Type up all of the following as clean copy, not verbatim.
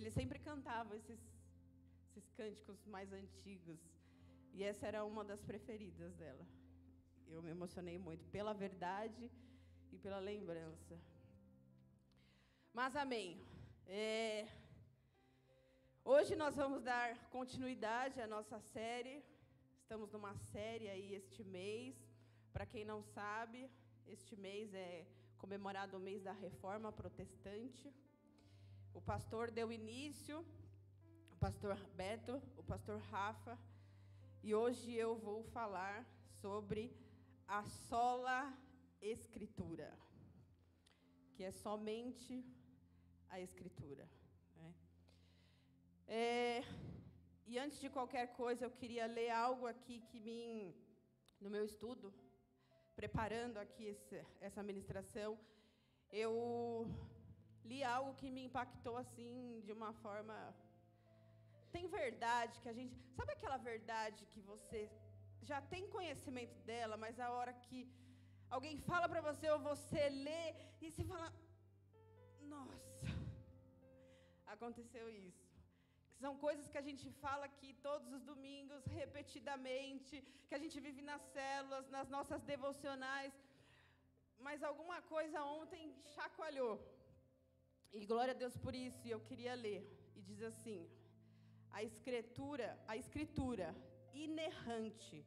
ele sempre cantava esses cânticos mais antigos. E essa era uma das preferidas dela. Eu me emocionei muito pela verdade e pela lembrança. Mas amém. Hoje nós vamos dar continuidade à nossa série. Estamos numa série aí este mês. Para quem não sabe, este mês é comemorado o mês da Reforma Protestante. O pastor deu início, o pastor Beto, o pastor Rafa, e hoje eu vou falar sobre a sola Escritura, que é somente a Escritura, né? E antes de qualquer coisa, eu queria ler algo aqui que no meu estudo, preparando aqui essa ministração, eu li algo que me impactou assim de uma forma. Tem verdade que a gente... Sabe aquela verdade que você já tem conhecimento dela, mas a hora que alguém fala para você ou você lê e você fala: nossa, aconteceu isso. Que são coisas que a gente fala aqui todos os domingos, repetidamente, que a gente vive nas células, nas nossas devocionais, mas alguma coisa ontem chacoalhou. E glória a Deus por isso, e eu queria ler. E diz assim: a escritura inerrante,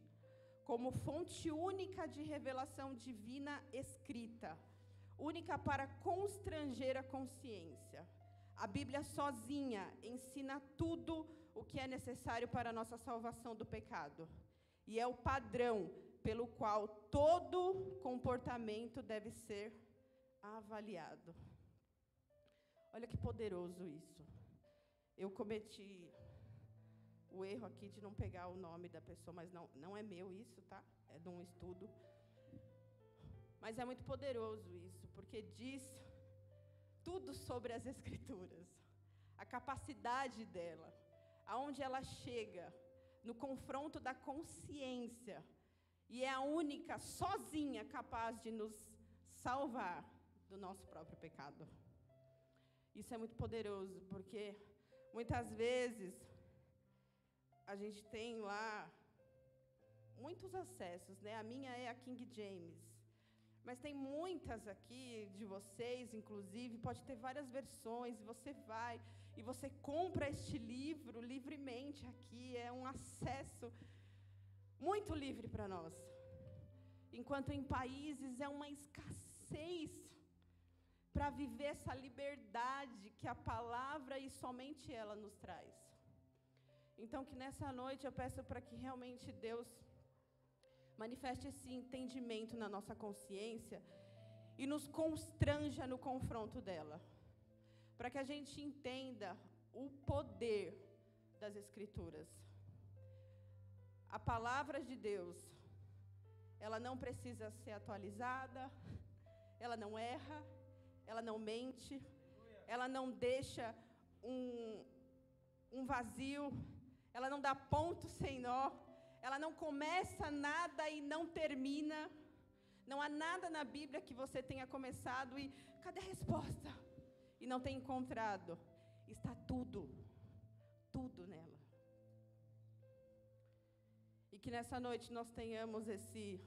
como fonte única de revelação divina escrita, única para constranger a consciência. A Bíblia sozinha ensina tudo o que é necessário para a nossa salvação do pecado. E é o padrão pelo qual todo comportamento deve ser avaliado. Olha que poderoso isso. Eu cometi o erro aqui de não pegar o nome da pessoa, mas não é meu isso, tá? É de um estudo. Mas é muito poderoso isso, porque diz tudo sobre as Escrituras. A capacidade dela, aonde ela chega, no confronto da consciência. E é a única, sozinha, capaz de nos salvar do nosso próprio pecado. Isso é muito poderoso, porque muitas vezes a gente tem lá muitos acessos, né? A minha é a King James, mas tem muitas aqui de vocês, inclusive, pode ter várias versões, e você vai e você compra este livro livremente aqui, é um acesso muito livre para nós. Enquanto em países é uma escassez para viver essa liberdade que a palavra e somente ela nos traz. Então, que nessa noite eu peço para que realmente Deus manifeste esse entendimento na nossa consciência e nos constranja no confronto dela, para que a gente entenda o poder das Escrituras. A palavra de Deus, ela não precisa ser atualizada, ela não erra, ela não mente, ela não deixa um vazio, ela não dá ponto sem nó, ela não começa nada e não termina. Não há nada na Bíblia que você tenha começado e cadê a resposta? E não tenha encontrado. Está tudo nela. E que nessa noite nós tenhamos esse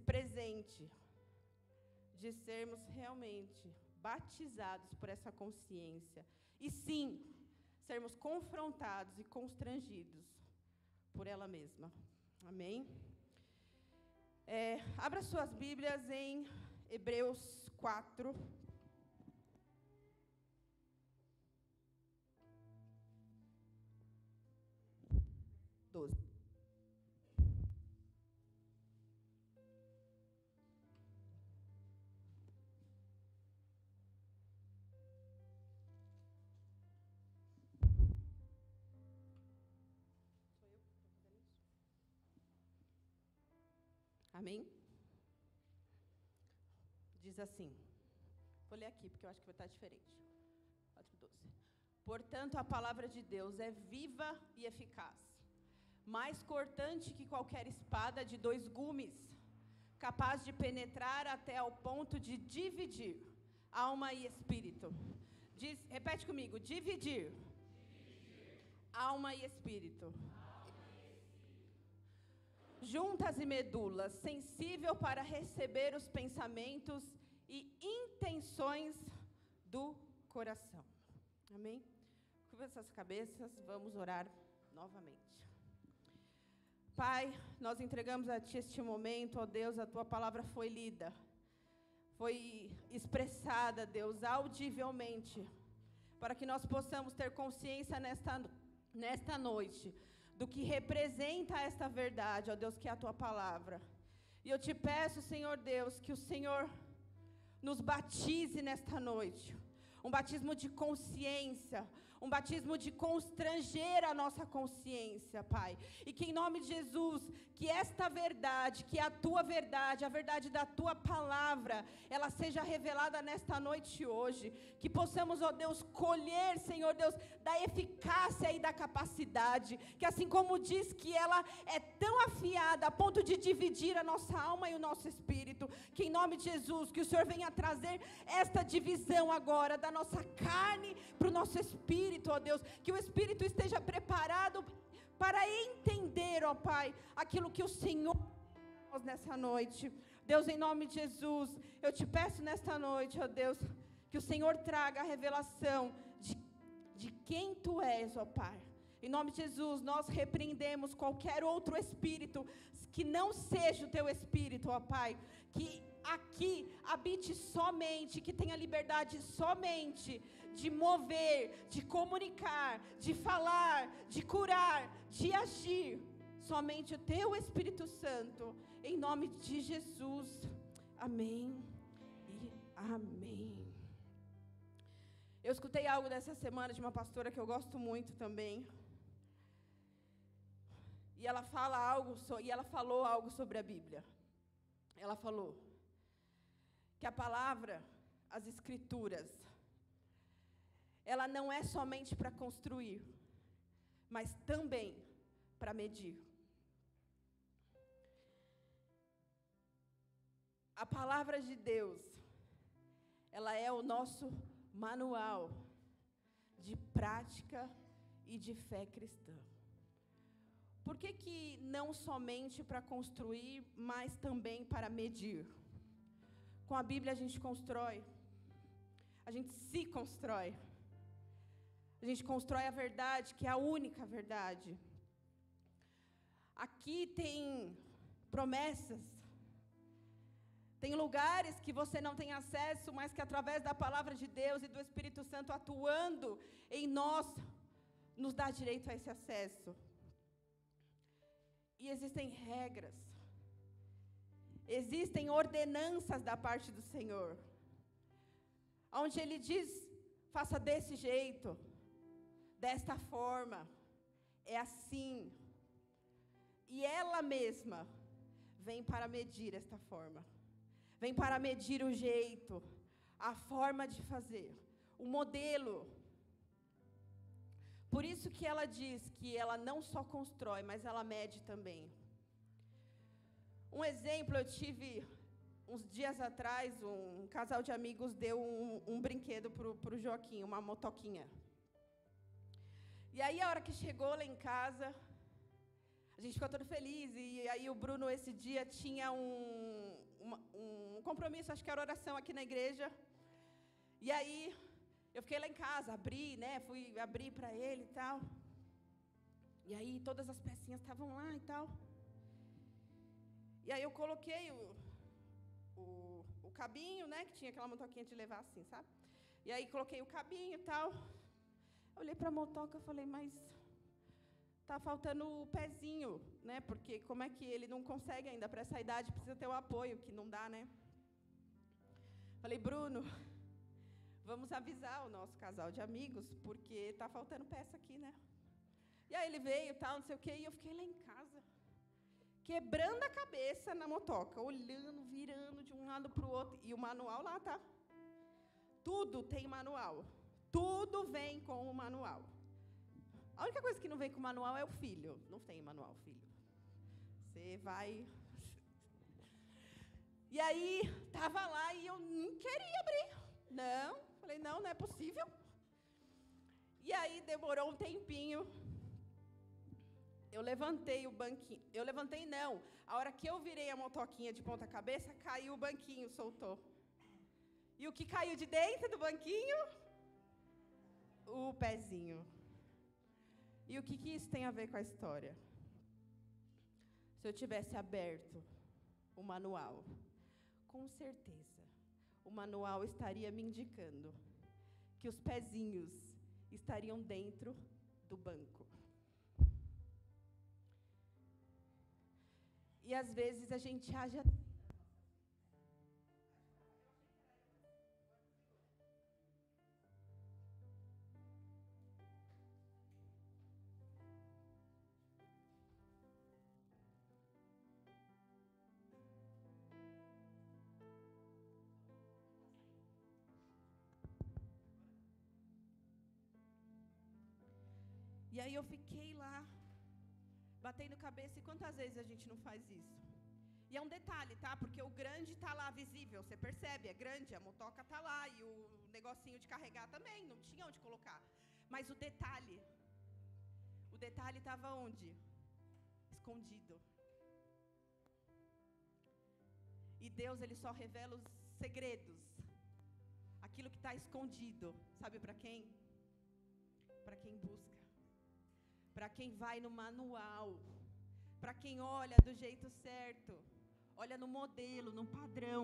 presente de sermos realmente batizados por essa consciência. E sim, sermos confrontados e constrangidos por ela mesma. Amém? Abra suas Bíblias em Hebreus 4. Amém? Diz assim, vou ler aqui, porque eu acho que vai estar diferente. 4:12. Portanto, a palavra de Deus é viva e eficaz, mais cortante que qualquer espada de 2 gumes, capaz de penetrar até ao ponto de dividir alma e espírito. Repete comigo, dividir. Alma e espírito. Juntas e medulas, sensível para receber os pensamentos e intenções do coração. Amém? Curva essas cabeças, vamos orar novamente. Pai, nós entregamos a Ti este momento, ó Deus, a Tua palavra foi lida, foi expressada, Deus, audivelmente, para que nós possamos ter consciência nesta noite, do que representa esta verdade, ó Deus, que é a Tua palavra. E eu te peço, Senhor Deus, que o Senhor nos batize nesta noite, um batismo de consciência, um batismo de constranger a nossa consciência, Pai. E que em nome de Jesus, que esta verdade, que é a Tua verdade, a verdade da Tua palavra, ela seja revelada nesta noite hoje. Que possamos, ó Deus, colher, Senhor Deus, da eficácia e da capacidade. Que assim como diz que ela é tão afiada a ponto de dividir a nossa alma e o nosso espírito, que em nome de Jesus, que o Senhor venha trazer esta divisão agora da nossa carne para o nosso espírito, ó Deus, que o espírito esteja preparado para entender, ó Pai, aquilo que o Senhor faz nessa noite. Deus, em nome de Jesus, eu te peço nesta noite, ó Deus, que o Senhor traga a revelação de quem Tu és, ó Pai. Em nome de Jesus, nós repreendemos qualquer outro espírito que não seja o Teu espírito, ó Pai, que aqui habite somente, que tenha liberdade somente de mover, de comunicar, de falar, de curar, de agir, somente o Teu Espírito Santo, em nome de Jesus, amém e amém. Eu escutei algo dessa semana de uma pastora que eu gosto muito também, e ela falou algo sobre a Bíblia. Ela falou que a palavra, as escrituras, ela não é somente para construir, mas também para medir. A palavra de Deus, ela é o nosso manual de prática e de fé cristã. Por que não somente para construir, mas também para medir? Com a Bíblia a gente constrói, a gente se constrói. A gente constrói a verdade, que é a única verdade. Aqui tem promessas, tem lugares que você não tem acesso, mas que através da palavra de Deus e do Espírito Santo atuando em nós, nos dá direito a esse acesso. E existem regras, existem ordenanças da parte do Senhor, onde Ele diz, faça desse jeito, desta forma, é assim. E ela mesma vem para medir esta forma, vem para medir o jeito, a forma de fazer, o modelo. Por isso que ela diz que ela não só constrói, mas ela mede também. Um exemplo, eu tive uns dias atrás, um casal de amigos deu um brinquedo para o Joaquim, uma motoquinha. E aí, a hora que chegou lá em casa, a gente ficou todo feliz. E aí, o Bruno, esse dia, tinha um compromisso, acho que era oração aqui na igreja. E aí, eu fiquei lá em casa, abri, né? Fui abrir para ele e tal. E aí, todas as pecinhas estavam lá e tal. E aí, eu coloquei o cabinho, né? Que tinha aquela motoquinha de levar assim, sabe? E aí, coloquei o cabinho e tal. Olhei para a motoca e falei, mas tá faltando o pezinho, né? Porque como é que ele não consegue ainda, para essa idade precisa ter o apoio, que não dá, né? Falei, Bruno, vamos avisar o nosso casal de amigos, porque tá faltando peça aqui, né? E aí ele veio e tal, não sei o quê, e eu fiquei lá em casa, quebrando a cabeça na motoca, olhando, virando de um lado para o outro, e o manual lá, tá? Tudo tem manual. Tudo vem com o manual. A única coisa que não vem com o manual é o filho. Não tem manual, filho. Você vai... E aí, estava lá e eu não queria abrir. não é possível. E aí demorou um tempinho. Eu levantei o banquinho. Eu levantei não. A hora que eu virei a motoquinha de ponta cabeça, caiu o banquinho, soltou. E o que caiu de dentro do banquinho? O pezinho. E o que isso tem a ver com a história? Se eu tivesse aberto o manual, com certeza, o manual estaria me indicando que os pezinhos estariam dentro do banco. E às vezes a gente age assim. E aí eu fiquei lá, batendo cabeça, e quantas vezes a gente não faz isso? E é um detalhe, tá? Porque o grande está lá visível, você percebe, é grande, a motoca está lá, e o negocinho de carregar também, não tinha onde colocar. Mas o detalhe estava onde? Escondido. E Deus, Ele só revela os segredos, aquilo que está escondido, sabe para quem? Para quem busca. Para quem vai no manual, para quem olha do jeito certo, olha no modelo, no padrão.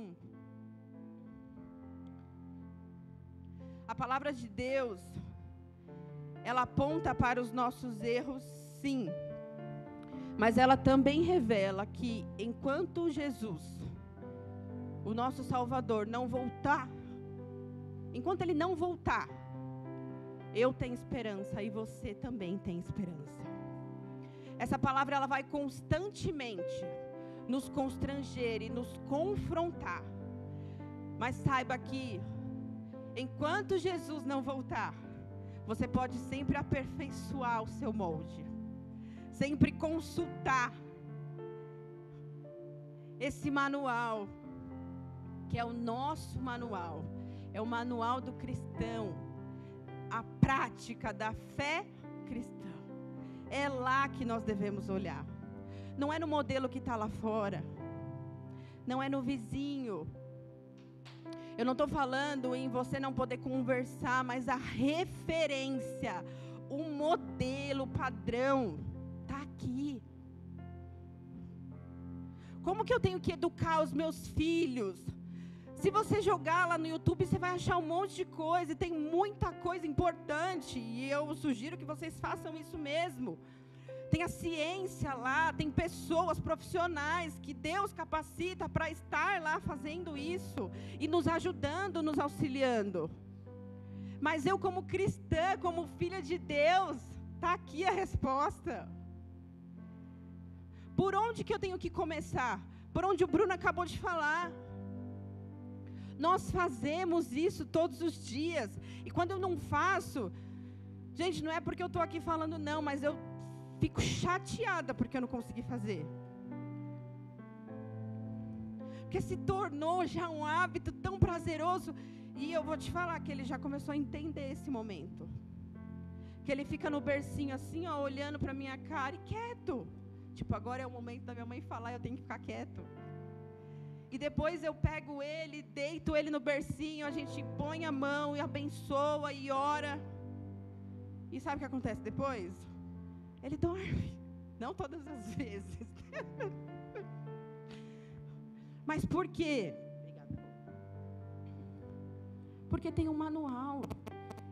A palavra de Deus, ela aponta para os nossos erros, sim, mas ela também revela que enquanto Jesus, o nosso Salvador, não voltar, enquanto Ele não voltar, eu tenho esperança e você também tem esperança. Essa palavra, ela vai constantemente nos constranger e nos confrontar. Mas saiba que, enquanto Jesus não voltar, você pode sempre aperfeiçoar o seu molde. Sempre consultar esse manual, que é o nosso manual. É o manual do cristão. A prática da fé cristã. É lá que nós devemos olhar. Não é no modelo que está lá fora. Não é no vizinho. Eu não estou falando em você não poder conversar, mas a referência, o modelo, o padrão, está aqui. Como que eu tenho que educar os meus filhos? Se você jogar lá no YouTube, você vai achar um monte de coisa, e tem muita coisa importante, e eu sugiro que vocês façam isso mesmo. Tem a ciência lá, tem pessoas profissionais que Deus capacita para estar lá fazendo isso, e nos ajudando, nos auxiliando. Mas eu, como cristã, como filha de Deus, está aqui a resposta. Por onde que eu tenho que começar? Por onde o Bruno acabou de falar. Nós fazemos isso todos os dias. E quando eu não faço, gente, não é porque eu estou aqui falando não, mas eu fico chateada porque eu não consegui fazer. Porque se tornou já um hábito tão prazeroso. E eu vou te falar que ele já começou a entender esse momento. Que ele fica no bercinho assim, ó, olhando para minha cara e quieto. Tipo, agora é o momento da minha mãe falar, eu tenho que ficar quieto. E depois eu pego ele, deito ele no bercinho, a gente põe a mão e abençoa e ora. E sabe o que acontece depois? Ele dorme. Não todas as vezes. Mas por quê? Porque tem um manual.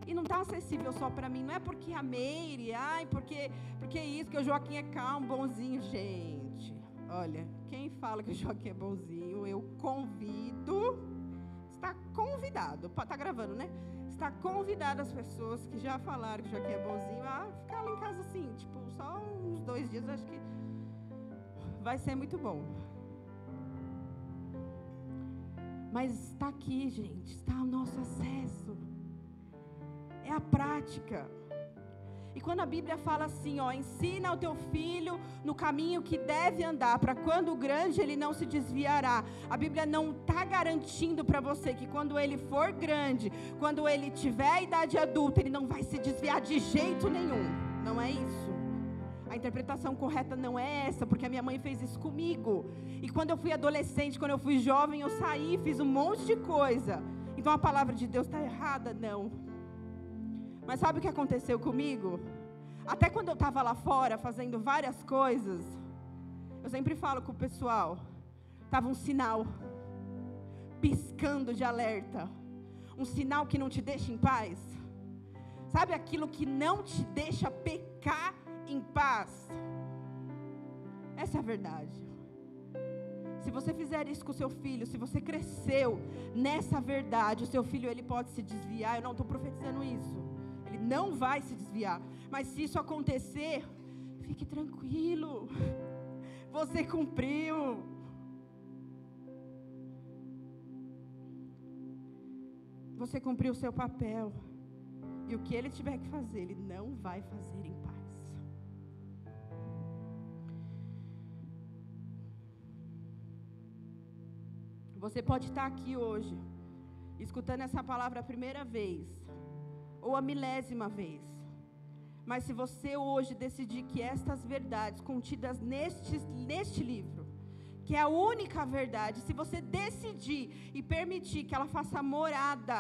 E não está acessível só para mim. Não é porque a Meire, porque isso, que o Joaquim é calmo, bonzinho. Gente, olha, quem fala que o Joaquim é bonzinho, eu convido, está convidado, está gravando, né? Está convidado as pessoas que já falaram que o Joaquim é bonzinho a ficar lá em casa assim, tipo, só uns 2 dias, acho que vai ser muito bom. Mas está aqui, gente, está ao nosso acesso. É a prática. E E quando a Bíblia fala assim, ensina o teu filho no caminho que deve andar, para quando grande ele não se desviará. A Bíblia não está garantindo para você que quando ele for grande, quando ele tiver a idade adulta, ele não vai se desviar de jeito nenhum. Não é isso. A interpretação correta não é essa, porque a minha mãe fez isso comigo. E quando eu fui adolescente, quando eu fui jovem, eu saí, fiz um monte de coisa. Então a palavra de Deus está errada? Não. Mas sabe o que aconteceu comigo? Até quando eu estava lá fora, fazendo várias coisas, eu sempre falo com o pessoal, estava um sinal, piscando de alerta. Um sinal que não te deixa em paz. Sabe aquilo que não te deixa pecar em paz? Essa é a verdade. Se você fizer isso com o seu filho, se você cresceu nessa verdade, o seu filho ele pode se desviar. Eu não estou profetizando isso. Ele não vai se desviar. Mas se isso acontecer, fique tranquilo. Você cumpriu. Você cumpriu o seu papel. E o que ele tiver que fazer, ele não vai fazer em paz. Você pode estar aqui hoje, escutando essa palavra a primeira vez, ou a milésima vez. Mas se você hoje decidir que estas verdades contidas neste livro, que é a única verdade, se você decidir e permitir que ela faça morada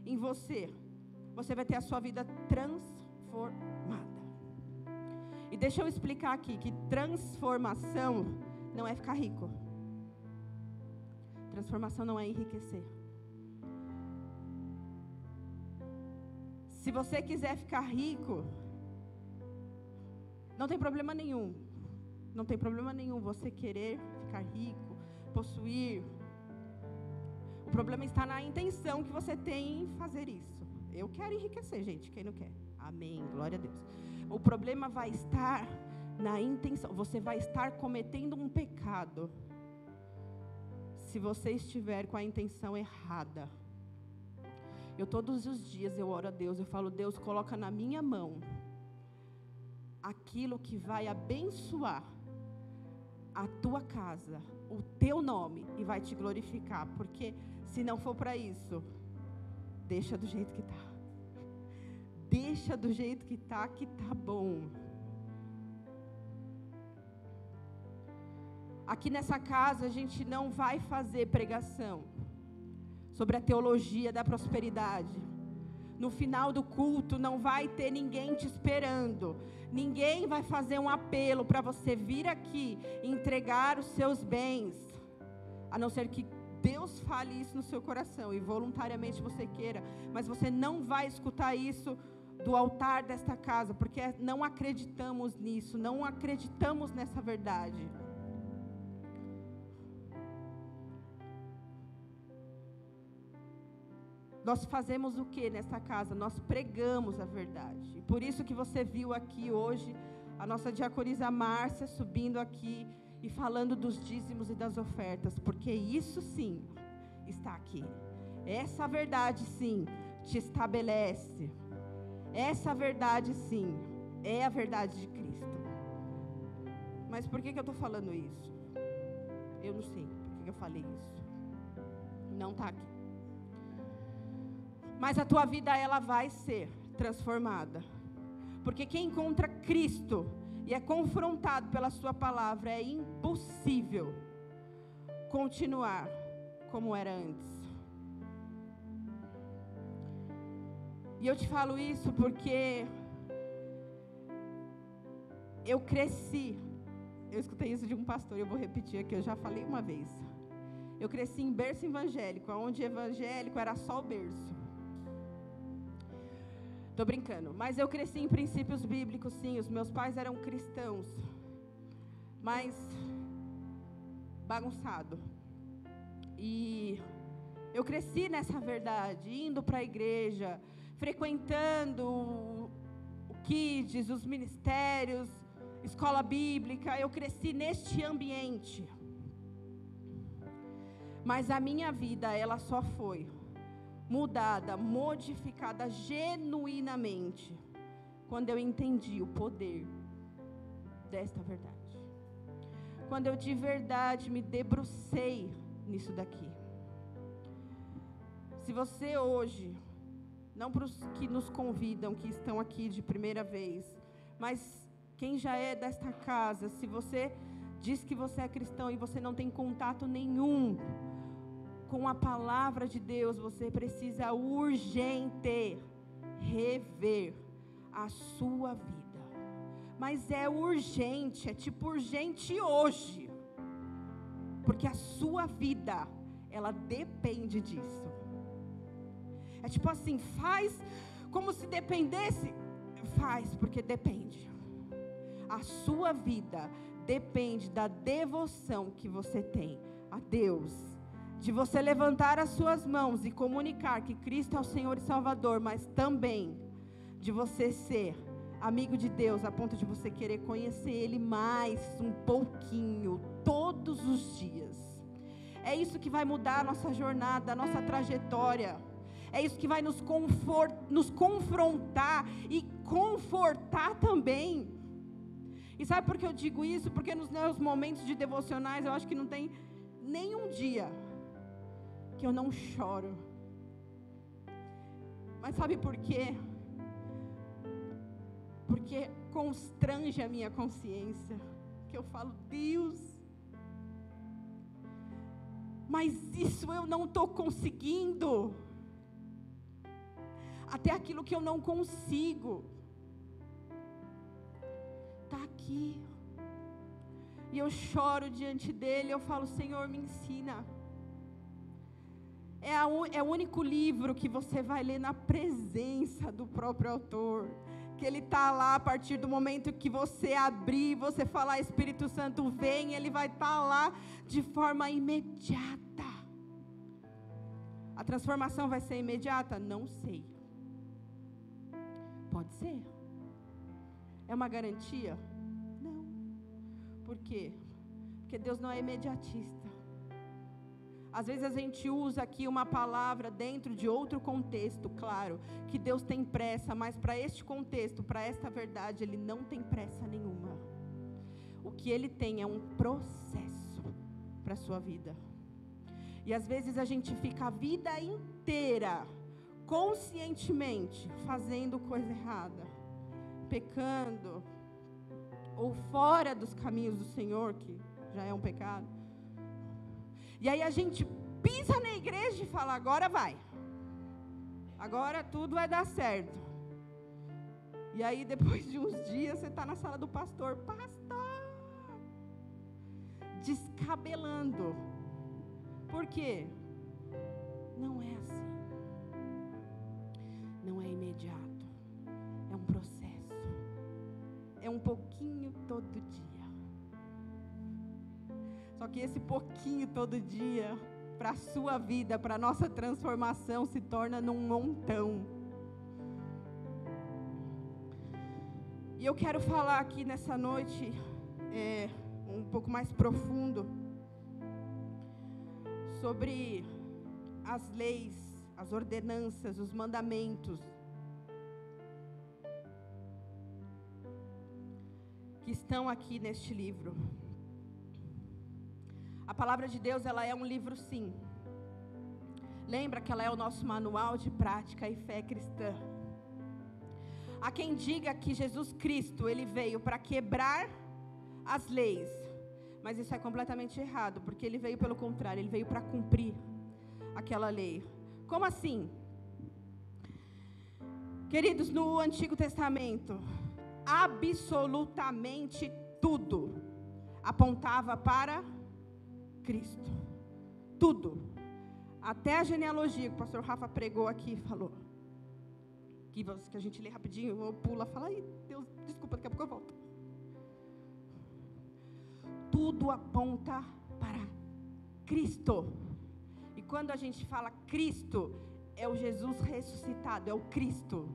em você, você vai ter a sua vida transformada. E deixa eu explicar aqui que transformação não é ficar rico. Transformação não é enriquecer. Se você quiser ficar rico, não tem problema nenhum. Não tem problema nenhum você querer ficar rico, possuir. O problema está na intenção que você tem em fazer isso. Eu quero enriquecer, gente. Quem não quer? Amém. Glória a Deus. O problema vai estar na intenção. Você vai estar cometendo um pecado se você estiver com a intenção errada. Todos os dias eu oro a Deus, eu falo, Deus, coloca na minha mão aquilo que vai abençoar a tua casa, o teu nome, e vai te glorificar, porque se não for para isso, deixa do jeito que está. Deixa do jeito que tá bom. Aqui nessa casa a gente não vai fazer pregação sobre a teologia da prosperidade. No final do culto não vai ter ninguém te esperando. Ninguém vai fazer um apelo para você vir aqui e entregar os seus bens, a não ser que Deus fale isso no seu coração e voluntariamente você queira, mas você não vai escutar isso do altar desta casa, porque não acreditamos nisso, não acreditamos nessa verdade. Nós fazemos o que nessa casa? Nós pregamos a verdade. E por isso que você viu aqui hoje a nossa diaconisa Márcia subindo aqui e falando dos dízimos e das ofertas, porque isso sim está aqui. Essa verdade sim te estabelece. Essa verdade sim é a verdade de Cristo. Mas por que eu estou falando isso? Eu não sei por que eu falei isso. Não está aqui. Mas a tua vida ela vai ser transformada. Porque quem encontra Cristo e é confrontado pela sua palavra, é impossível continuar como era antes. E eu te falo isso porque eu cresci. Eu escutei isso de um pastor, eu vou repetir aqui, eu já falei uma vez. Eu cresci em berço evangélico, onde evangélico era só o berço. Tô brincando, mas eu cresci em princípios bíblicos, sim. Os meus pais eram cristãos, mas bagunçado. E eu cresci nessa verdade, indo para a igreja, frequentando o kids, os ministérios, escola bíblica. Eu cresci neste ambiente. Mas a minha vida, ela só foi mudada, modificada genuinamente quando eu entendi o poder desta verdade. Quando eu de verdade me debrucei nisso daqui. Se você hoje, não para os que nos convidam, que estão aqui de primeira vez, mas quem já é desta casa, se você diz que você é cristão e você não tem contato nenhum com a palavra de Deus, você precisa urgente rever a sua vida. Mas é urgente, é tipo urgente hoje, porque a sua vida, ela depende disso. É tipo assim, faz como se dependesse, faz porque depende. A sua vida depende da devoção que você tem a Deus, de você levantar as suas mãos e comunicar que Cristo é o Senhor e Salvador, mas também de você ser amigo de Deus, a ponto de você querer conhecer Ele mais um pouquinho, todos os dias. É isso que vai mudar a nossa jornada, a nossa trajetória. É isso que vai nos confrontar e confortar também. E sabe por que eu digo isso? Porque nos meus momentos de devocionais, eu acho que não tem nenhum dia que eu não choro. Mas sabe por quê? Porque constrange a minha consciência. Que eu falo, Deus, mas isso eu não estou conseguindo. Até aquilo que eu não consigo está aqui. E eu choro diante dele. Eu falo, Senhor, me ensina. É o único livro que você vai ler na presença do próprio autor. Que ele está lá a partir do momento que você abrir, você falar, Espírito Santo, vem, ele vai estar lá de forma imediata. A transformação vai ser imediata? Não sei. Pode ser. É uma garantia? Não. Por quê? Porque Deus não é imediatista. Às vezes a gente usa aqui uma palavra dentro de outro contexto, claro, que Deus tem pressa, mas para este contexto, para esta verdade, Ele não tem pressa nenhuma. O que Ele tem é um processo para a sua vida. E às vezes a gente fica a vida inteira, conscientemente, fazendo coisa errada, pecando, ou fora dos caminhos do Senhor, que já é um pecado. E aí a gente pisa na igreja e fala, agora vai. Agora tudo vai dar certo. E aí depois de uns dias você está na sala do pastor. Pastor! Descabelando. Por quê? Não é assim. Não é imediato. É um processo. É um pouquinho todo dia. Só que esse pouquinho todo dia, para a sua vida, para a nossa transformação, se torna num montão. E eu quero falar aqui nessa noite, um pouco mais profundo, sobre as leis, as ordenanças, os mandamentos, que estão aqui neste livro. A palavra de Deus, ela é um livro, sim. Lembra que ela é o nosso manual de prática e fé cristã. Há quem diga que Jesus Cristo, Ele veio para quebrar as leis. Mas isso é completamente errado, porque Ele veio pelo contrário, Ele veio para cumprir aquela lei. Como assim? Queridos, no Antigo Testamento, absolutamente tudo apontava para Cristo. Tudo. Até a genealogia que o pastor Rafa pregou aqui, falou. Que a gente lê rapidinho, eu pulo, fala, ai Deus, desculpa, daqui a pouco eu volto. Tudo aponta para Cristo. E quando a gente fala Cristo, é o Jesus ressuscitado, é o Cristo.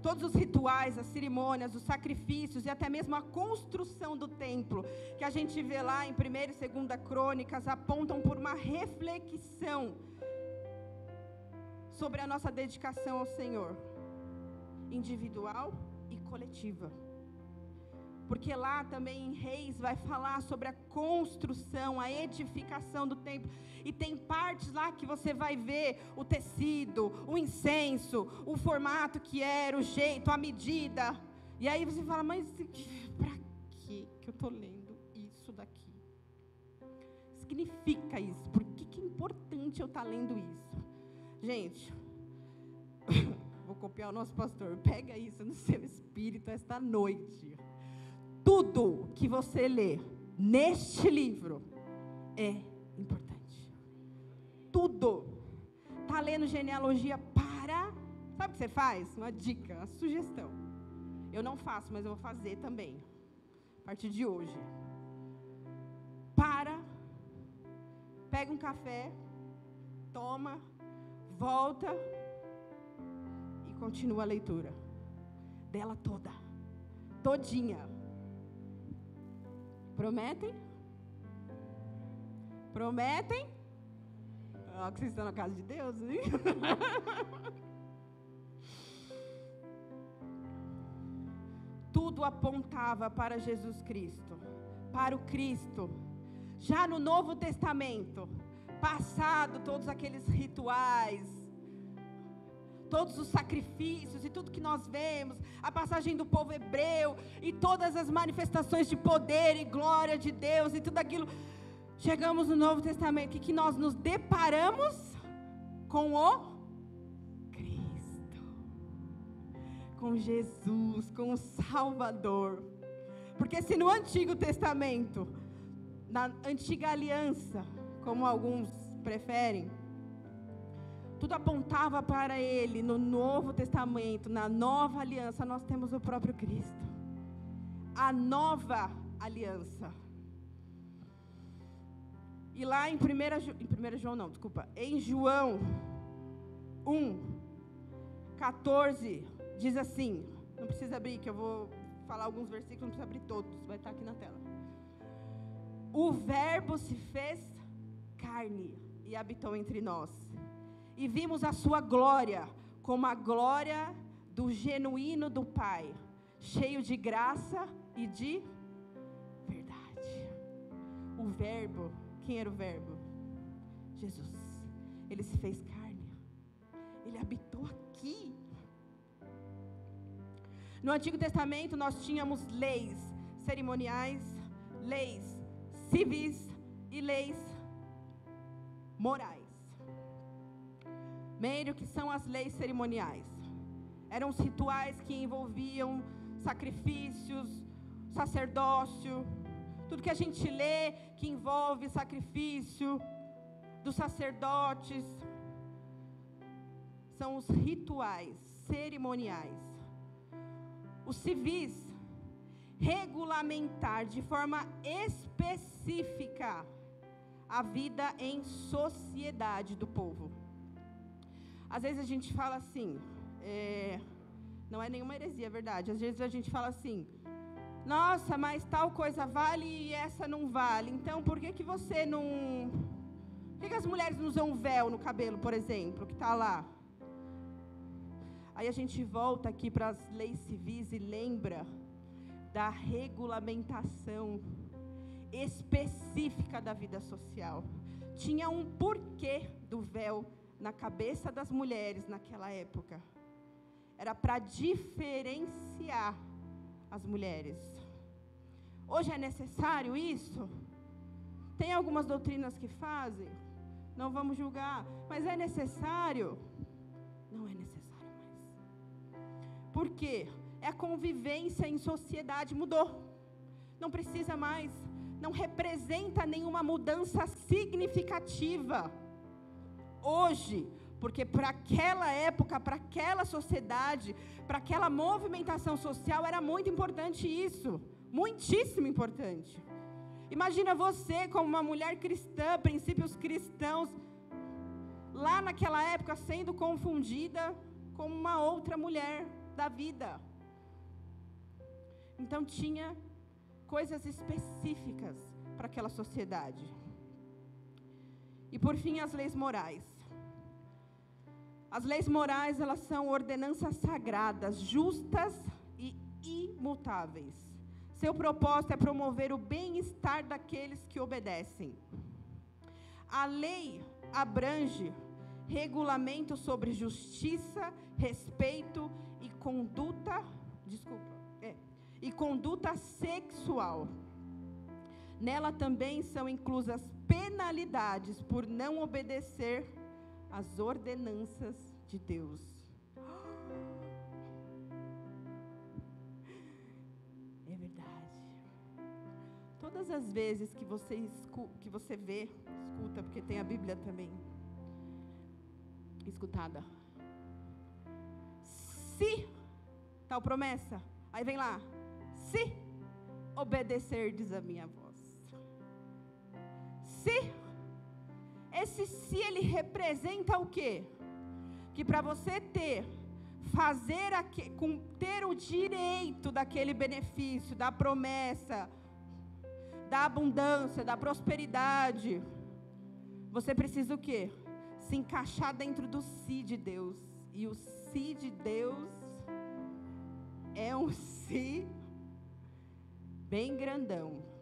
Todos os rituais, as cerimônias, os sacrifícios e até mesmo a construção do templo, que que a gente vê lá em 1ª e 2ª Crônicas apontam por uma reflexão sobre a nossa dedicação ao Senhor, individual e coletiva. Porque lá também em Reis vai falar sobre a construção, a edificação do templo. E tem partes lá que você vai ver o tecido, o incenso, o formato que era, o jeito, a medida. E aí você fala, mas para que eu estou lendo isso daqui? Significa isso? Por que é importante eu estar lendo isso? Gente, vou copiar o nosso pastor. Pega isso no seu espírito esta noite. Tudo que você lê neste livro é importante. Tudo. Está lendo genealogia, para. Sabe o que você faz? Uma dica, uma sugestão. Eu não faço, mas eu vou fazer também. A partir de hoje. Para. Pega um café. Toma. Volta. E continua a leitura. Dela toda. Todinha. Prometem? Prometem? Olha que vocês estão na casa de Deus, hein? Tudo apontava para Jesus Cristo, para o Cristo. Já no Novo Testamento, passado todos aqueles rituais, todos os sacrifícios e tudo que nós vemos, a passagem do povo hebreu e todas as manifestações de poder e glória de Deus e tudo aquilo. Chegamos no Novo Testamento, que nós nos deparamos com o Cristo, com Jesus, com o Salvador. Porque se no Antigo Testamento, na Antiga Aliança, como alguns preferem, tudo apontava para Ele. No Novo Testamento, na Nova Aliança, nós temos o próprio Cristo. A Nova Aliança. E lá em João 1:14, diz assim, não precisa abrir, que eu vou falar alguns versículos, não precisa abrir todos, vai estar aqui na tela. O Verbo se fez carne e habitou entre nós. E vimos a sua glória, como a glória do genuíno do Pai, cheio de graça e de verdade. O Verbo, quem era o Verbo? Jesus. Ele se fez carne. Ele habitou aqui. No Antigo Testamento nós tínhamos leis cerimoniais, leis civis e leis morais. Meio que são as leis cerimoniais. Eram os rituais que envolviam sacrifícios, sacerdócio, tudo que a gente lê que envolve sacrifício dos sacerdotes. São os rituais cerimoniais. Os civis, regulamentar de forma específica a vida em sociedade do povo. Às vezes a gente fala assim, não é nenhuma heresia, é verdade. Às vezes a gente fala assim, nossa, mas tal coisa vale e essa não vale. Então, por que você não... Por que as mulheres não usam véu no cabelo, por exemplo, que está lá? Aí a gente volta aqui para as leis civis e lembra da regulamentação específica da vida social. Tinha um porquê do véu na cabeça das mulheres naquela época. Era para diferenciar as mulheres. Hoje é necessário isso? Tem algumas doutrinas que fazem, não vamos julgar, mas é necessário? Não é necessário mais. Por quê? É a convivência em sociedade mudou. Não precisa mais, não representa nenhuma mudança significativa. Hoje, porque para aquela época, para aquela sociedade, para aquela movimentação social, era muito importante isso. Muitíssimo importante. Imagina você como uma mulher cristã, princípios cristãos, lá naquela época sendo confundida com uma outra mulher da vida. Então tinha coisas específicas pela sociedade. E por fim, as leis morais. As leis morais, elas são ordenanças sagradas, justas e imutáveis. Seu propósito é promover o bem-estar daqueles que obedecem. A lei abrange regulamentos sobre justiça, respeito e conduta, conduta sexual. Nela também são inclusas penalidades por não obedecer às ordenanças de Deus. É verdade. Todas as vezes que você escuta, porque tem a Bíblia também escutada. Se, tal promessa, aí vem lá, se obedecerdes a minha voz. Se, esse se ele representa o quê? Que para você ter o direito daquele benefício, da promessa, da abundância, da prosperidade, você precisa o quê? Se encaixar dentro do si de Deus. E o si de Deus é um si bem grandão.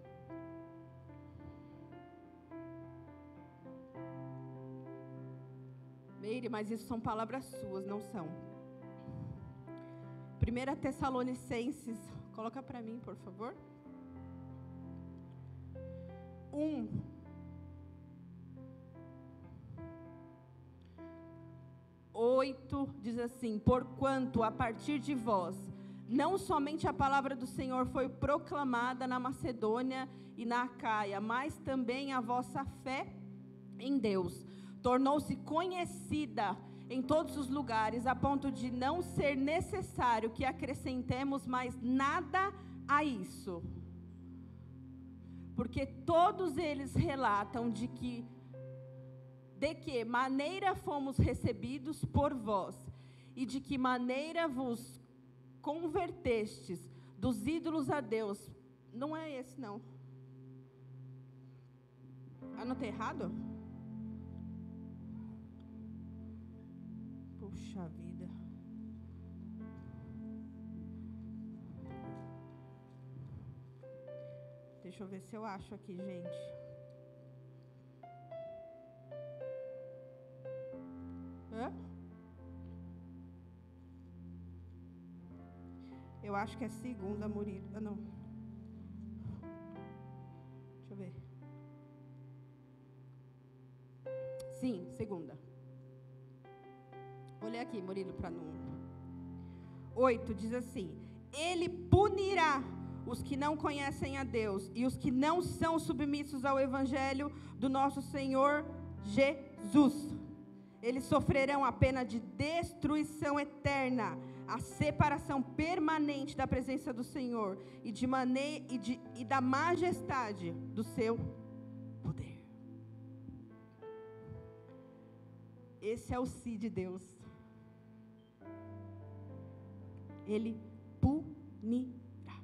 Meire, mas isso são palavras suas, não são. 1 Tessalonicenses, coloca para mim, por favor. 1:8 diz assim: porquanto a partir de vós, não somente a palavra do Senhor foi proclamada na Macedônia e na Acaia, mas também a vossa fé em Deus tornou-se conhecida em todos os lugares, a ponto de não ser necessário que acrescentemos mais nada a isso. Porque todos eles relatam de que maneira fomos recebidos por vós, e de que maneira vos convertestes dos ídolos a Deus. Não é esse, não. Anotei errado? Puxa vida. Deixa eu ver se eu acho aqui, gente. Eu acho que é segunda, Murilo. Não. Deixa eu ver. Sim, segunda. Vou ler aqui, Murilo, para não... 8 diz assim: ele punirá os que não conhecem a Deus e os que não são submissos ao Evangelho do nosso Senhor Jesus. Eles sofrerão a pena de destruição eterna, a separação permanente da presença do Senhor e da majestade do seu poder. Esse é o si de Deus. Ele punirá.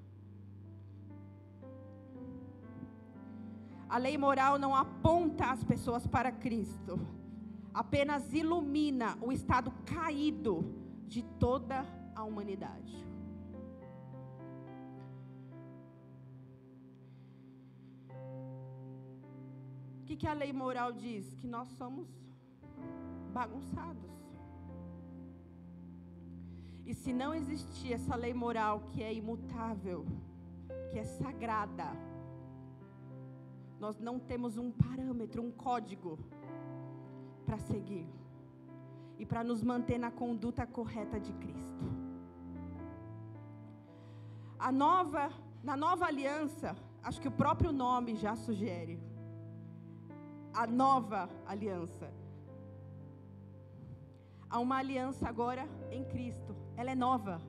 A lei moral não aponta as pessoas para Cristo, apenas ilumina o estado caído de toda a humanidade. O que a lei moral diz? Que nós somos bagunçados. E se não existir essa lei moral que é imutável, que é sagrada, nós não temos um parâmetro, um código para seguir e para nos manter na conduta correta de Cristo. Na nova aliança, acho que o próprio nome já sugere, a nova aliança. Há uma aliança agora em Cristo, ela é nova,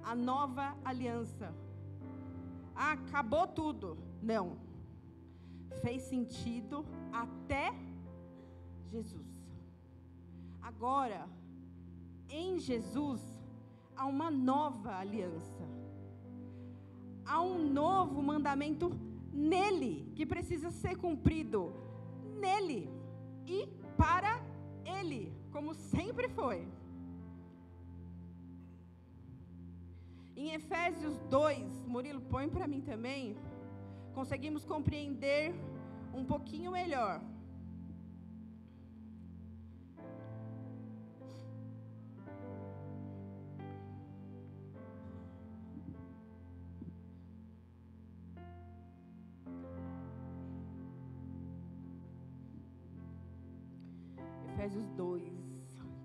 a nova aliança. Acabou tudo? Não, fez sentido até Jesus. Agora, em Jesus, há uma nova aliança. Há um novo mandamento nele, que precisa ser cumprido nele e para ele, como sempre foi. Em Efésios 2, Murilo, põe para mim também, conseguimos compreender um pouquinho melhor. Efésios 2,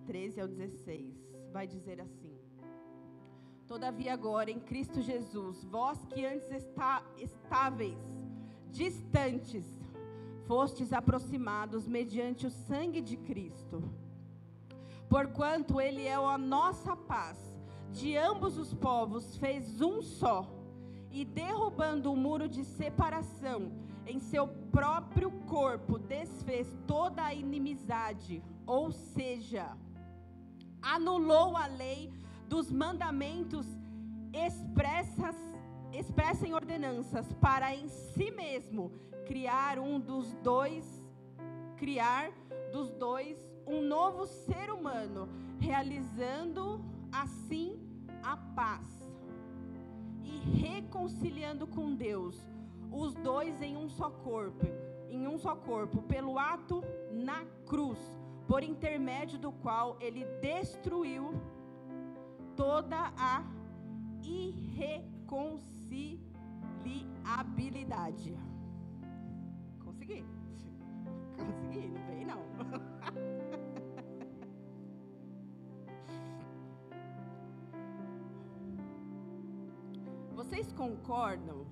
13 ao 16, vai dizer assim: todavia agora em Cristo Jesus, vós que antes estáveis, distantes, fostes aproximados mediante o sangue de Cristo, porquanto Ele é a nossa paz, de ambos os povos fez um só, e derrubando o muro de separação, em seu próprio corpo desfez toda a inimizade, ou seja, anulou a lei dos mandamentos expressa em ordenanças, para em si mesmo criar dos dois um novo ser humano, realizando assim a paz e reconciliando com Deus os dois em um só corpo, pelo ato na cruz, por intermédio do qual ele destruiu toda a irreconciliabilidade. Consegui, não veio não. Vocês concordam?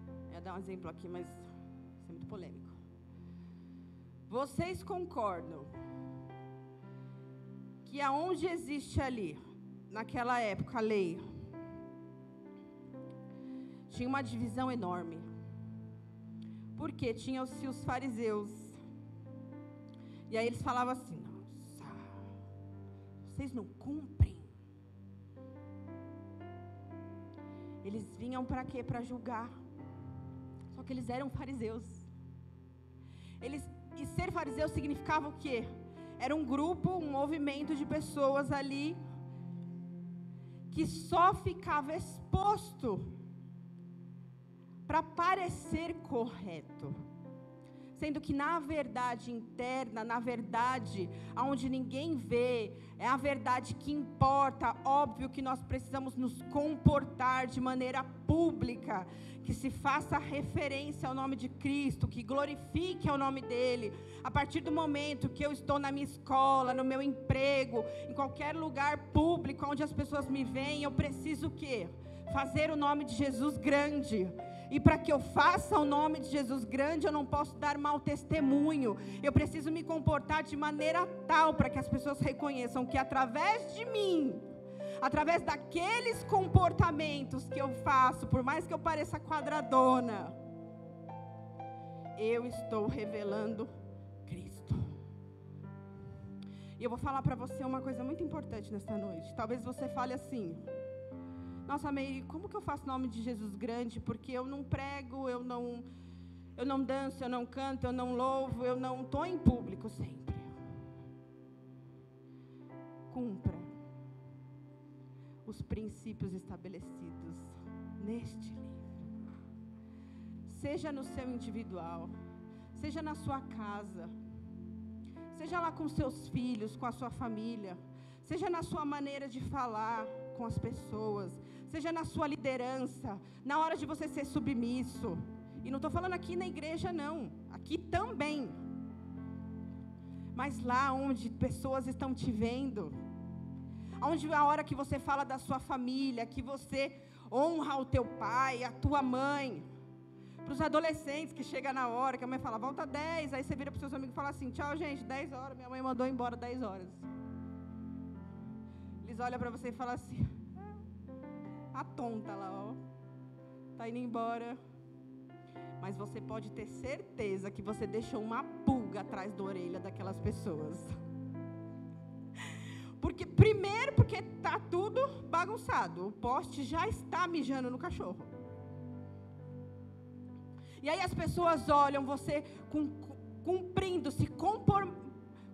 Eu ia dar um exemplo aqui, mas isso é muito polêmico. Vocês concordam que aonde existe ali, naquela época, a lei, tinha uma divisão enorme? Porque tinham-se os fariseus, e aí eles falavam assim: nossa, vocês não cumprem. Eles vinham para quê? Para julgar. Só que eles eram fariseus. E ser fariseu significava o quê? Era um grupo, um movimento de pessoas ali que só ficava exposto para parecer correto, sendo que na verdade interna, na verdade aonde ninguém vê, é a verdade que importa. Óbvio que nós precisamos nos comportar de maneira pública, que se faça referência ao nome de Cristo, que glorifique ao nome dele. A partir do momento que eu estou na minha escola, no meu emprego, em qualquer lugar público onde as pessoas me veem, eu preciso o quê? Fazer o nome de Jesus grande. E para que eu faça o nome de Jesus grande, eu não posso dar mau testemunho. Eu preciso me comportar de maneira tal para que as pessoas reconheçam que através de mim, através daqueles comportamentos que eu faço, por mais que eu pareça quadradona, eu estou revelando Cristo. E eu vou falar para você uma coisa muito importante nesta noite. Talvez você fale assim: nossa, Meire, como que eu faço o nome de Jesus grande? Porque eu não prego, eu não danço, eu não canto, eu não louvo, eu não estou em público sempre. Cumpra os princípios estabelecidos neste livro. Seja no seu individual, seja na sua casa, seja lá com seus filhos, com a sua família, seja na sua maneira de falar com as pessoas, seja na sua liderança, na hora de você ser submisso. E não estou falando aqui na igreja não, aqui também. Mas lá onde pessoas estão te vendo, onde a hora que você fala da sua família, que você honra o teu pai, a tua mãe. Para os adolescentes que chega na hora, que a mãe fala, volta 10, aí você vira para os seus amigos e fala assim, tchau gente, 10 horas, minha mãe mandou embora 10 horas. Eles olham para você e falam assim, a tonta lá, ó, tá indo embora. Mas você pode ter certeza que você deixou uma pulga atrás da orelha daquelas pessoas. Primeiro porque está tudo bagunçado. O poste já está mijando no cachorro. E aí as pessoas olham você cumprindo, se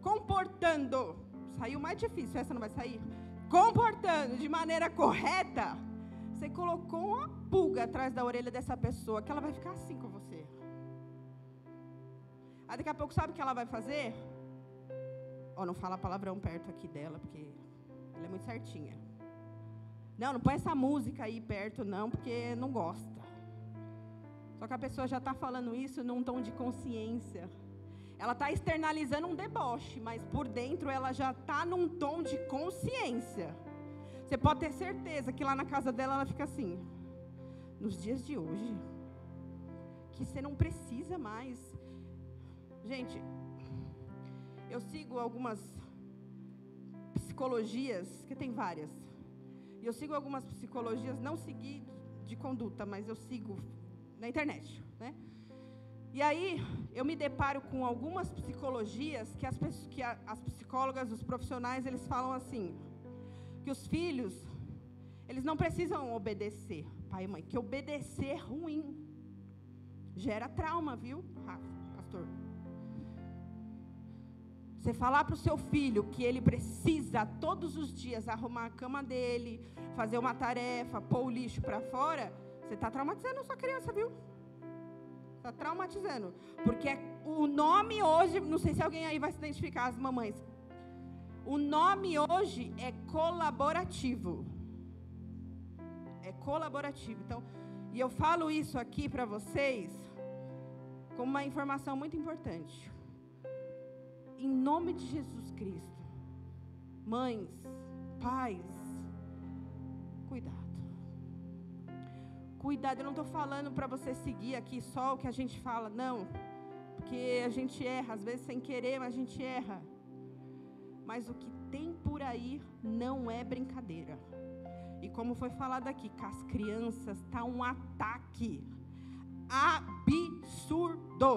comportando. Saiu mais difícil, essa não vai sair? Comportando de maneira correta. Você colocou uma pulga atrás da orelha dessa pessoa, que ela vai ficar assim com você. Aí daqui a pouco, sabe o que ela vai fazer? Não fala palavrão perto aqui dela, porque ela é muito certinha. Não põe essa música aí perto, não, porque não gosta. Só que a pessoa já está falando isso num tom de consciência. Ela está externalizando um deboche, mas por dentro ela já está num tom de consciência. Você pode ter certeza que lá na casa dela ela fica assim. Nos dias de hoje, que você não precisa mais. Gente, eu sigo algumas psicologias, que tem várias. E eu sigo algumas psicologias, não segui de conduta, mas eu sigo na internet, né? E aí, eu me deparo com algumas psicologias que as psicólogas, os profissionais, eles falam assim, que os filhos, eles não precisam obedecer, pai e mãe, que obedecer é ruim. Gera trauma, viu, pastor? Você falar para o seu filho que ele precisa todos os dias arrumar a cama dele, fazer uma tarefa, pôr o lixo para fora, você está traumatizando a sua criança, viu? Está traumatizando. Porque o nome hoje, não sei se alguém aí vai se identificar, as mamães. O nome hoje é colaborativo. É colaborativo. Então, e eu falo isso aqui para vocês como uma informação muito importante. Em nome de Jesus Cristo, mães, pais, cuidado. Cuidado, eu não estou falando para você seguir aqui só o que a gente fala, não. Porque a gente erra, às vezes sem querer, mas a gente erra. Mas o que tem por aí não é brincadeira. E como foi falado aqui, com as crianças está um ataque absurdo.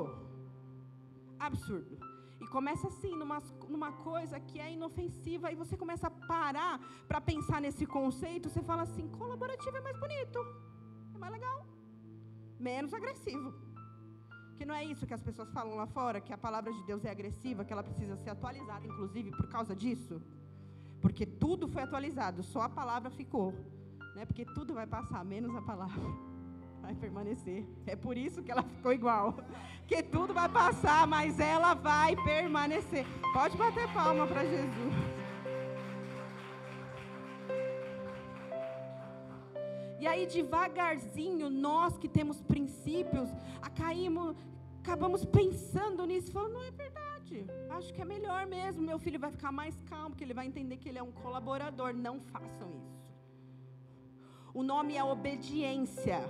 Absurdo. E começa assim, numa coisa que é inofensiva, e você começa a parar para pensar nesse conceito, você fala assim, colaborativo é mais bonito, é mais legal, menos agressivo. Que não é isso que as pessoas falam lá fora, que a palavra de Deus é agressiva, que ela precisa ser atualizada, inclusive, por causa disso. Porque tudo foi atualizado, só a palavra ficou. Né? Porque tudo vai passar, menos a palavra. Vai permanecer. É por isso que ela ficou igual. Porque tudo vai passar, mas ela vai permanecer. Pode bater palma para Jesus. E aí, devagarzinho, nós que temos princípios, acabamos pensando nisso, falando, não é verdade. Acho que é melhor mesmo. Meu filho vai ficar mais calmo, porque ele vai entender que ele é um colaborador. Não façam isso. O nome é obediência.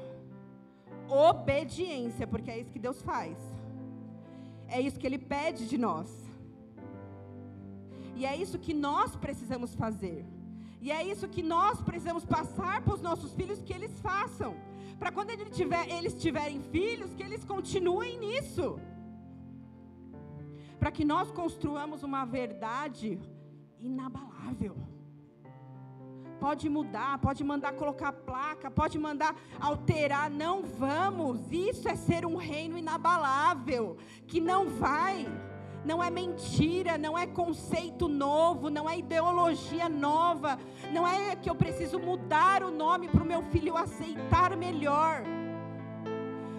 Obediência, porque é isso que Deus faz. É isso que Ele pede de nós. E é isso que nós precisamos fazer. E é isso que nós precisamos passar para os nossos filhos, que eles façam. Para quando eles tiverem filhos, que eles continuem nisso. Para que nós construamos uma verdade inabalável. Pode mudar, pode mandar colocar placa, pode mandar alterar, não vamos. Isso é ser um reino inabalável, que não vai, não é mentira, não é conceito novo, não é ideologia nova, não é que eu preciso mudar o nome para o meu filho aceitar melhor.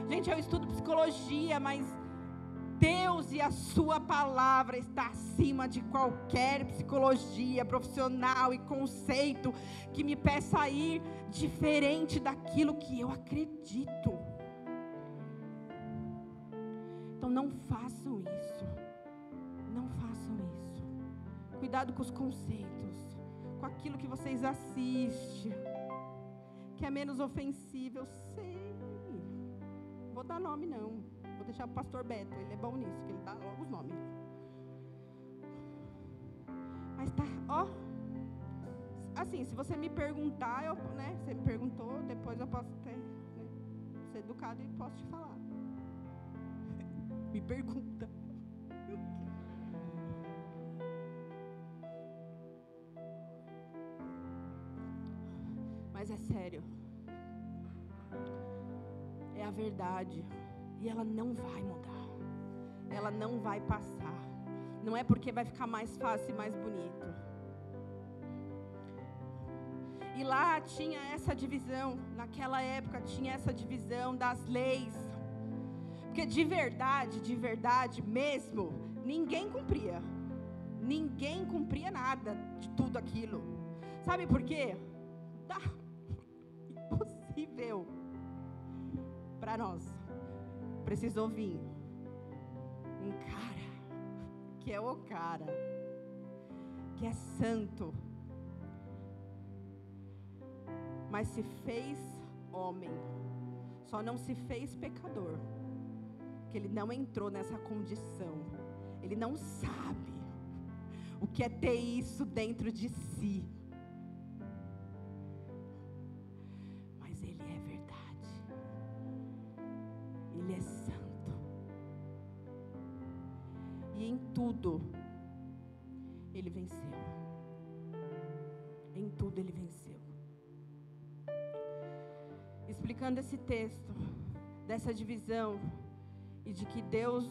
Gente, eu estudo psicologia, mas Deus e a sua palavra está acima de qualquer psicologia profissional e conceito que me peça a ir diferente daquilo que eu acredito. Então não façam isso. Não façam isso. Cuidado com os conceitos, com aquilo que vocês assistem, que é menos ofensivo, eu sei. Não vou dar nome não. Vou deixar o pastor Beto, ele é bom nisso, que ele dá logo os nomes. Mas tá, ó. Assim, se você me perguntar, você me perguntou, depois eu posso ser educado e posso te falar. Me pergunta. Mas é sério. É a verdade. E ela não vai mudar. Ela não vai passar. Não é porque vai ficar mais fácil e mais bonito. E lá tinha essa divisão, naquela época tinha essa divisão das leis. Porque de verdade mesmo, ninguém cumpria. Ninguém cumpria nada de tudo aquilo. Sabe por quê? Impossível para nós. Precisou vir um cara, que é o cara, que é santo, mas se fez homem, só não se fez pecador, porque ele não entrou nessa condição, ele não sabe o que é ter isso dentro de si, mas ele é verdade, ele é santo, e em tudo ele venceu, em tudo ele venceu. Explicando esse texto, dessa divisão, e de que Deus,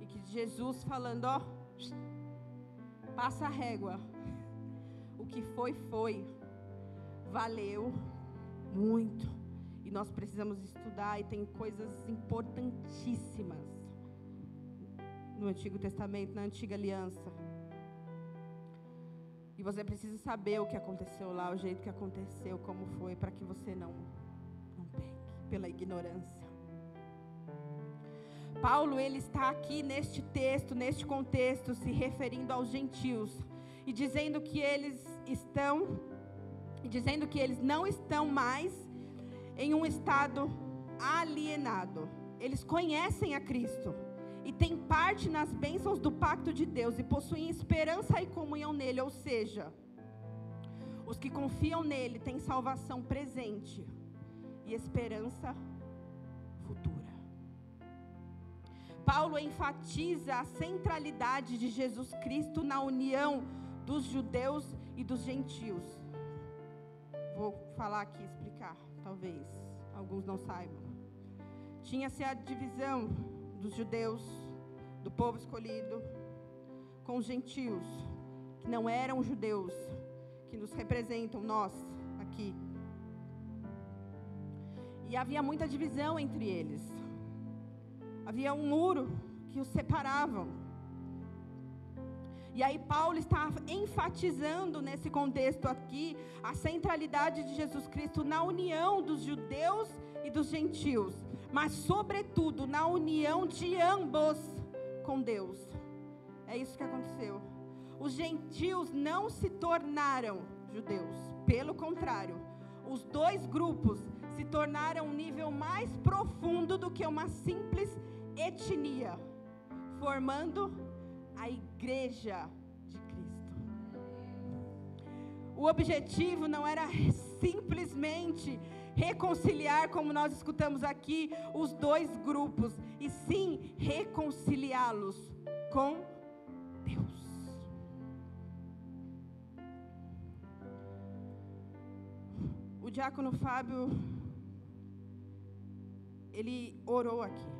e que Jesus falando, ó, passa a régua, o que foi, valeu muito, e nós precisamos estudar, e tem coisas importantíssimas no Antigo Testamento, na Antiga Aliança, e você precisa saber o que aconteceu lá, o jeito que aconteceu, como foi, para que você não peque pela ignorância. Paulo, ele está aqui neste texto, neste contexto, se referindo aos gentios, e dizendo que eles não estão mais em um estado alienado. Eles conhecem a Cristo e têm parte nas bênçãos do pacto de Deus e possuem esperança e comunhão nele, ou seja, os que confiam nele têm salvação presente e esperança futura. Paulo enfatiza a centralidade de Jesus Cristo na união dos judeus e dos gentios. Vou falar aqui, explicar, talvez alguns não saibam. Tinha-se a divisão dos judeus, do povo escolhido, com os gentios, que não eram judeus, que nos representam, nós, aqui. E havia muita divisão entre eles. Havia um muro que os separavam. E aí Paulo está enfatizando nesse contexto aqui a centralidade de Jesus Cristo na união dos judeus e dos gentios, mas sobretudo na união de ambos com Deus. É isso que aconteceu. Os gentios não se tornaram judeus, pelo contrário, os dois grupos se tornaram um nível mais profundo do que uma simples etnia, formando a igreja de Cristo. O objetivo não era simplesmente reconciliar, como nós escutamos aqui, os dois grupos, e sim reconciliá-los com Deus. O diácono Fábio, ele orou aqui.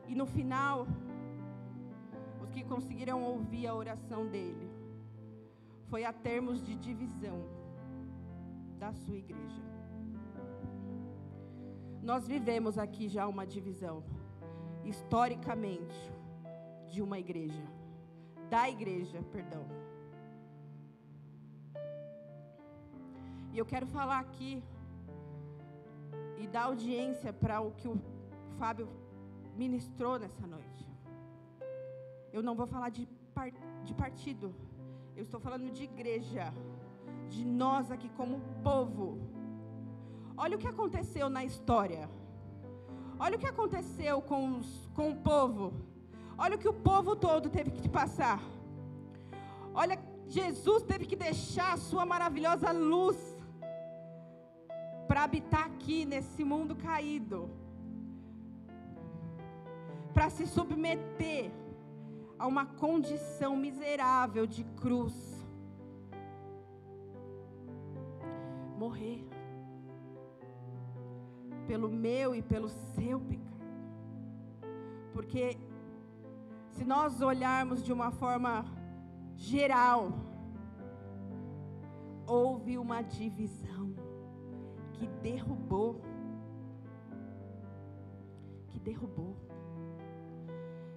E no final, os que conseguiram ouvir a oração dele, foi a termos de divisão da sua igreja. Nós vivemos aqui já uma divisão, historicamente, de uma igreja, E eu quero falar aqui e dar audiência para o que o Fábio ministrou nessa noite. Eu não vou falar de partido, eu estou falando de igreja, de nós aqui como povo. Olha o que aconteceu na história, olha o que aconteceu com o povo, olha o que o povo todo teve que passar. Olha, Jesus teve que deixar a sua maravilhosa luz para habitar aqui nesse mundo caído, para se submeter a uma condição miserável de cruz, morrer pelo meu e pelo seu pecado. Porque se nós olharmos de uma forma geral, houve uma divisão que derrubou.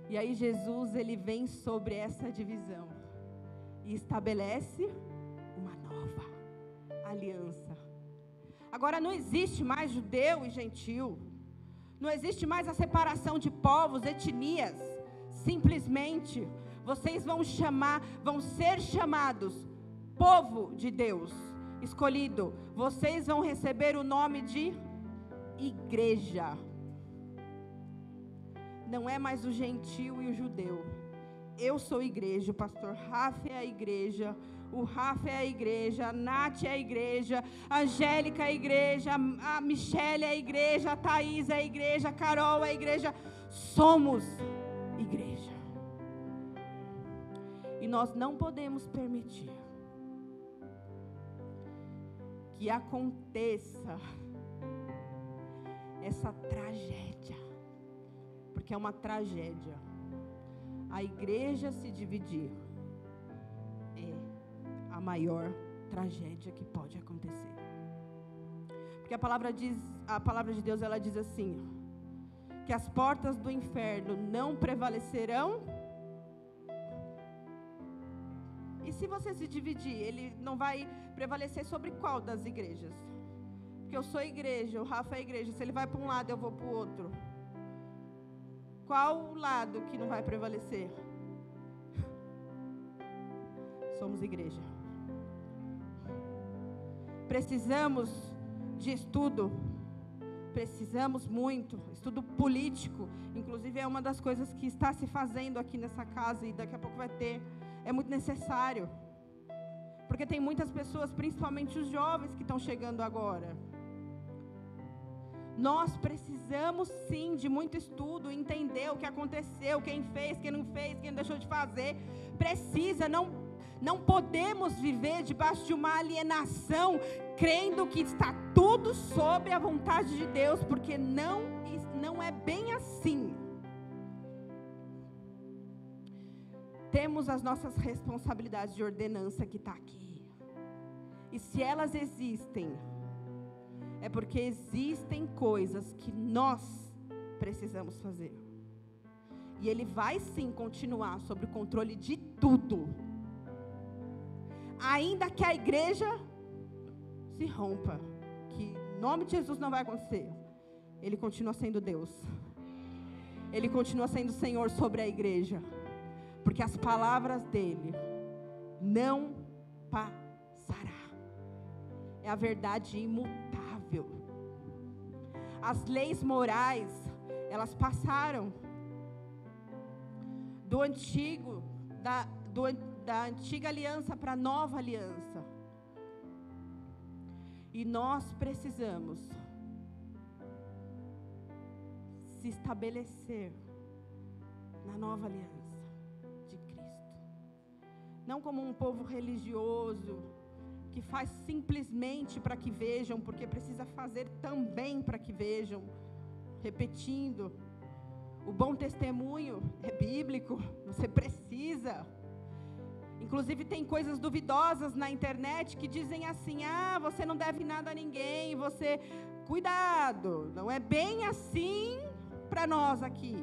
E aí Jesus, ele vem sobre essa divisão e estabelece uma nova aliança. Agora não existe mais judeu e gentil. Não existe mais a separação de povos, etnias. Simplesmente vocês vão ser chamados povo de Deus, escolhido. Vocês vão receber o nome de igreja. Não é mais o gentil e o judeu. Eu sou igreja, o pastor Rafa é a igreja, o Rafa é a igreja, a Nath é a igreja, a Angélica é a igreja, a Michele é a igreja, a Thaís é a igreja, a Carol é a igreja. Somos igreja. E nós não podemos permitir que aconteça essa tragédia, porque é uma tragédia. A igreja se dividir é a maior tragédia que pode acontecer. Porque a palavra de Deus, ela diz assim, que as portas do inferno não prevalecerão. E se você se dividir, ele não vai prevalecer sobre qual das igrejas? Porque eu sou igreja, o Rafa é igreja. Se ele vai para um lado, eu vou para o outro. Qual o lado que não vai prevalecer? Somos igreja. Precisamos de estudo. Precisamos muito. Estudo político. Inclusive é uma das coisas que está se fazendo aqui nessa casa e daqui a pouco vai ter. É muito necessário. Porque tem muitas pessoas, principalmente os jovens que estão chegando agora. Nós precisamos sim de muito estudo, entender o que aconteceu, quem fez, quem não fez, quem deixou de fazer. Precisa, não podemos viver debaixo de uma alienação, crendo que está tudo sobre a vontade de Deus, porque não é bem assim. Temos as nossas responsabilidades de ordenança que está aqui. E se elas existem, é porque existem coisas que nós precisamos fazer. E Ele vai sim continuar sob o controle de tudo. Ainda que a igreja se rompa, que em nome de Jesus não vai acontecer. Ele continua sendo Deus. Ele continua sendo Senhor sobre a igreja. Porque as palavras dele não passará. É a verdade imutável. As leis morais, elas passaram da antiga aliança para a nova aliança. E nós precisamos se estabelecer na nova aliança de Cristo. Não como um povo religioso que faz simplesmente para que vejam, porque precisa fazer também para que vejam, repetindo. O bom testemunho é bíblico, você precisa. Inclusive tem coisas duvidosas na internet que dizem assim, você não deve nada a ninguém, cuidado, não é bem assim para nós aqui.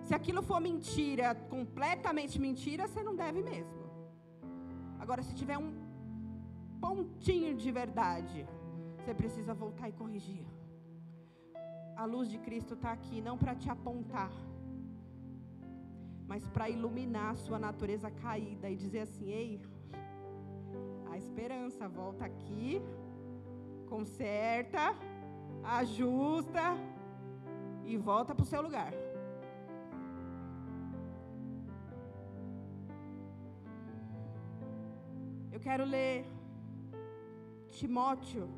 Se aquilo for mentira, completamente mentira, você não deve mesmo. Agora, se tiver um pontinho de verdade, você precisa voltar e corrigir. A luz de Cristo está aqui, não para te apontar, mas para iluminar a sua natureza caída e dizer assim, ei, a esperança, volta aqui, conserta, ajusta e volta para o seu lugar. Eu quero ler Timóteo.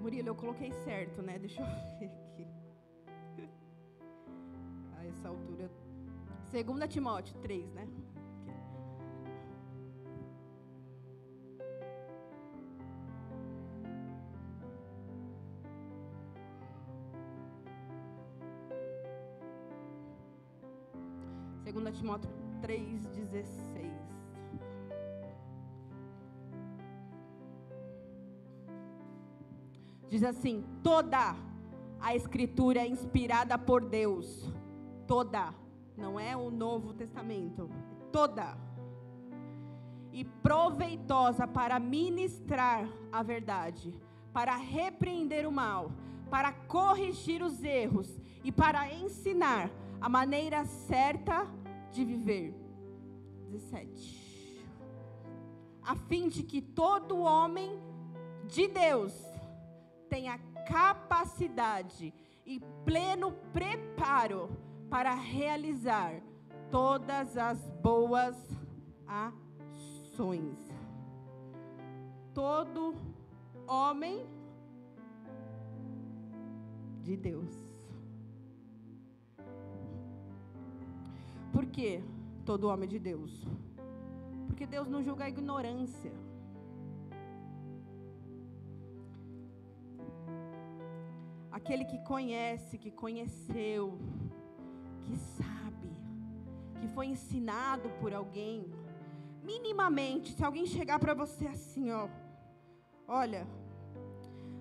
Murilo, eu coloquei certo, né? Deixa eu ver aqui. A essa altura. 2 Timóteo 3, né? 2 Timóteo 3,16. Diz assim: toda a Escritura é inspirada por Deus. Toda. Não é o Novo Testamento. Toda. E proveitosa para ministrar a verdade, para repreender o mal, para corrigir os erros e para ensinar a maneira certa de viver. 17. A fim de que todo homem de Deus tenha capacidade e pleno preparo para realizar todas as boas ações. Todo homem de Deus. Por que todo homem de Deus? Porque Deus não julga a ignorância. Aquele que conhece, que conheceu, que sabe, que foi ensinado por alguém, minimamente, se alguém chegar para você assim, olha,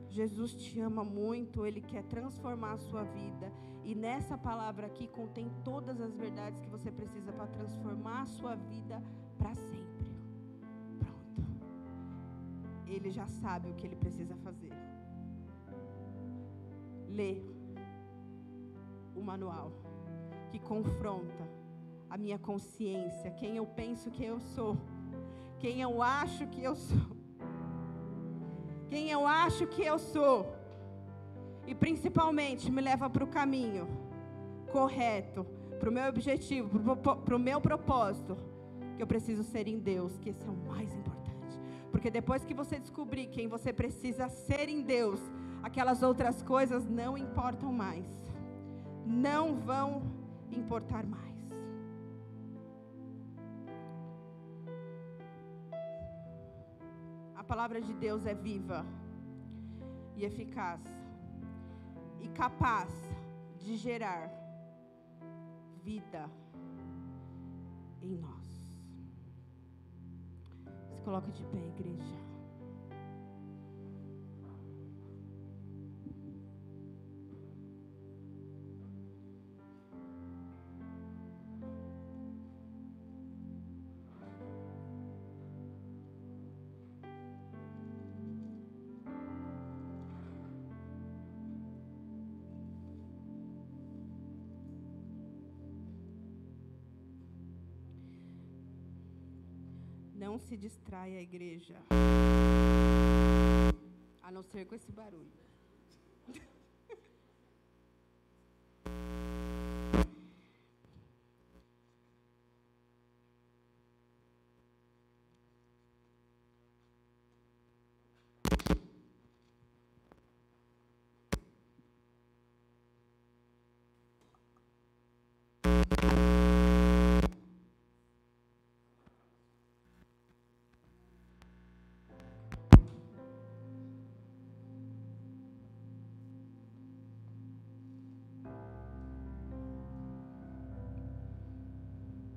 Jesus te ama muito, Ele quer transformar a sua vida, e nessa palavra aqui contém todas as verdades que você precisa para transformar a sua vida para sempre. Pronto. Ele já sabe o que ele precisa fazer. Lê o manual que confronta a minha consciência, quem eu penso que eu sou, quem eu acho que eu sou, quem eu acho que eu sou, e principalmente me leva para o caminho correto, para o meu objetivo, para o meu propósito, que eu preciso ser em Deus, que esse é o mais importante, porque depois que você descobrir quem você precisa ser em Deus, aquelas outras coisas não importam mais, não vão importar mais. A palavra de Deus é viva e eficaz e capaz de gerar vida em nós. Se coloca de pé, igreja. Não se distraia, a igreja. A não ser com esse barulho.